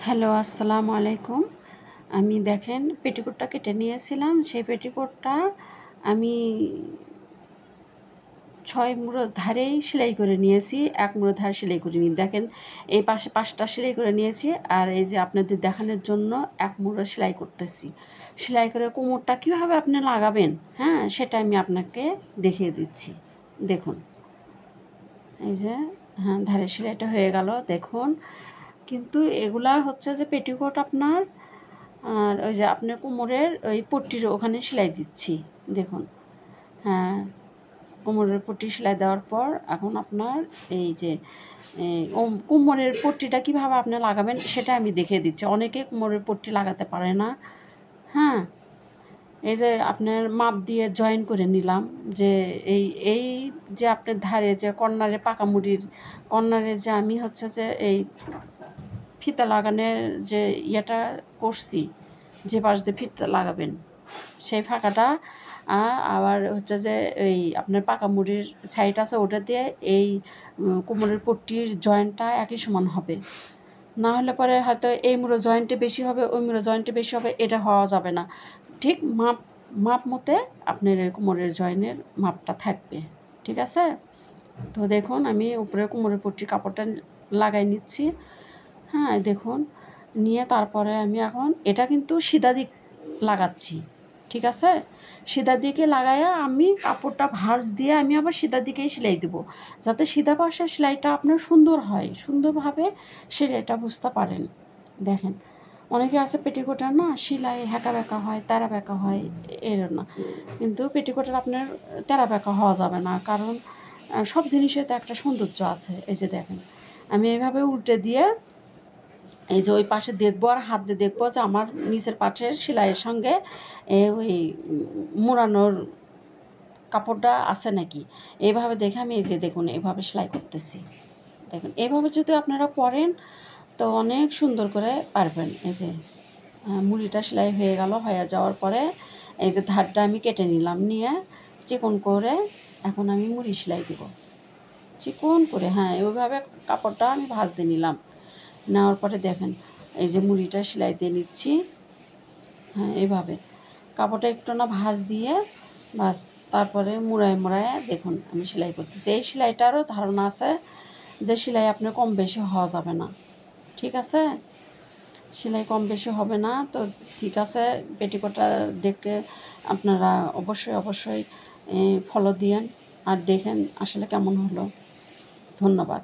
Hello, আসসালামু আলাইকুম। আমি দেখেন পেটিকোটটা কেটে নিয়েছিলাম। সেই পেটিকোটটা আমি ৬ মুড়ো ধারেই সেলাই করে নিয়েছি। ১ মুড়ো ধার সেলাই করিনি। দেখেন এই পাশে ৫টা সেলাই করে নিয়েছি। আর এই যে আপনাদের দেখানোর জন্য ১ মুড়ো সেলাই করতেছি। সেলাই করে কোমরটা কীভাবে আপনি লাগাবেন, হ্যাঁ, সেটা আমি আপনাকে দেখিয়ে দিচ্ছি। দেখুন, এই যে হ্যাঁ, ধারের সেলাইটা হয়ে গেল দেখুন। কিন্তু এগুলা হচ্ছে যে পেটিকোট আপনার, আর ওই যে আপনার কোমরের ওই পট্টির ওখানে সেলাই দিচ্ছি দেখুন। হ্যাঁ, কোমরের পট্টি সেলাই দেওয়ার পর এখন আপনার এই যে কোমরের পট্টিটা কীভাবে আপনি লাগাবেন সেটা আমি দেখিয়ে দিচ্ছি। অনেকে কোমরের পট্টি লাগাতে পারে না। হ্যাঁ, এই যে আপনার মাপ দিয়ে জয়েন করে নিলাম যে এই এই যে আপনার ধারে যে কর্নারে পাকা মুড়ির কর্নারে যে আমি হচ্ছে যে এই ফিতা লাগানোর যে ইয়েটা করছি, যে পাশ দিয়ে ফিতা লাগাবেন সেই ফাঁকাটা আবার হচ্ছে যে এই আপনার পাকা মুড়ির সাইড আছে ওটা দিয়ে এই কোমরের পট্টির জয়েন্টটা একই সমান হবে। না হলে পরে হয়তো এই মুড়ো জয়েন্টে বেশি হবে, ওই মুড়ো জয়েন্টে বেশি হবে, এটা হওয়া যাবে না। ঠিক মাপ মতে আপনার কোমরের জয়েন্টের মাপটা থাকবে, ঠিক আছে? তো দেখুন আমি উপরে কোমরের পট্টির কাপড়টা লাগাই নিচ্ছি। হ্যাঁ, দেখুন নিয়ে তারপরে আমি এখন এটা কিন্তু সিধা দিক লাগাচ্ছি, ঠিক আছে? সিধা দিকে লাগাইয়া আমি কাপড়টা ভাঁজ দিয়ে আমি আবার সিধা দিকেই সেলাই দেবো, যাতে সিধা পাশে সেলাইটা আপনার সুন্দর হয়, সুন্দরভাবে সেলাইটা বুঝতে পারেন। দেখেন অনেকে আছে পেটিকোটের না সেলাই হ্যাঁকা ব্যাকা হয়, তেরা ব্যাকা হয়, এর না। কিন্তু পেটিকোটের আপনার তেরা ব্যাকা হওয়া যাবে না, কারণ সব জিনিসের তো একটা সৌন্দর্য আছে। এই যে দেখেন আমি এইভাবে উল্টে দিয়ে এই যে ওই পাশে দেখবো আর হাত দিয়ে দেখবো যে আমার নিচের পাশের সেলাইয়ের সঙ্গে ওই মোড়ানোর কাপড়টা আছে নাকি, এইভাবে দেখে আমি এই যে দেখুন এইভাবে সেলাই করতেছি। দেখুন এইভাবে যদি আপনারা করেন তো অনেক সুন্দর করে পারবেন। এই যে মুড়িটা সেলাই হয়ে গেল, হয়ে যাওয়ার পরে এই যে ধারটা আমি কেটে নিলাম, নিয়ে চিকন করে এখন আমি মুড়ি সেলাই দেব চিকন করে। হ্যাঁ, ওইভাবে কাপড়টা আমি ভাঁজ দিয়ে নিলাম, নেওয়ার পরে দেখেন এই যে মুড়িটা সেলাই দিয়ে নিচ্ছি। হ্যাঁ, এইভাবে কাপড়টা একটু না ভাঁজ দিয়ে বাস তারপরে মুড়ায় মুড়ায় দেখুন আমি সেলাই করতেছি। এই সেলাইটারও ধারণা আছে যে সেলাই আপনার কম বেশি হওয়া যাবে না, ঠিক আছে? সেলাই কম বেশি হবে না তো ঠিক আছে। পেটিকোটটা দেখে আপনারা অবশ্যই ফলো দিয়েন আর দেখেন আসলে কেমন হলো। ধন্যবাদ।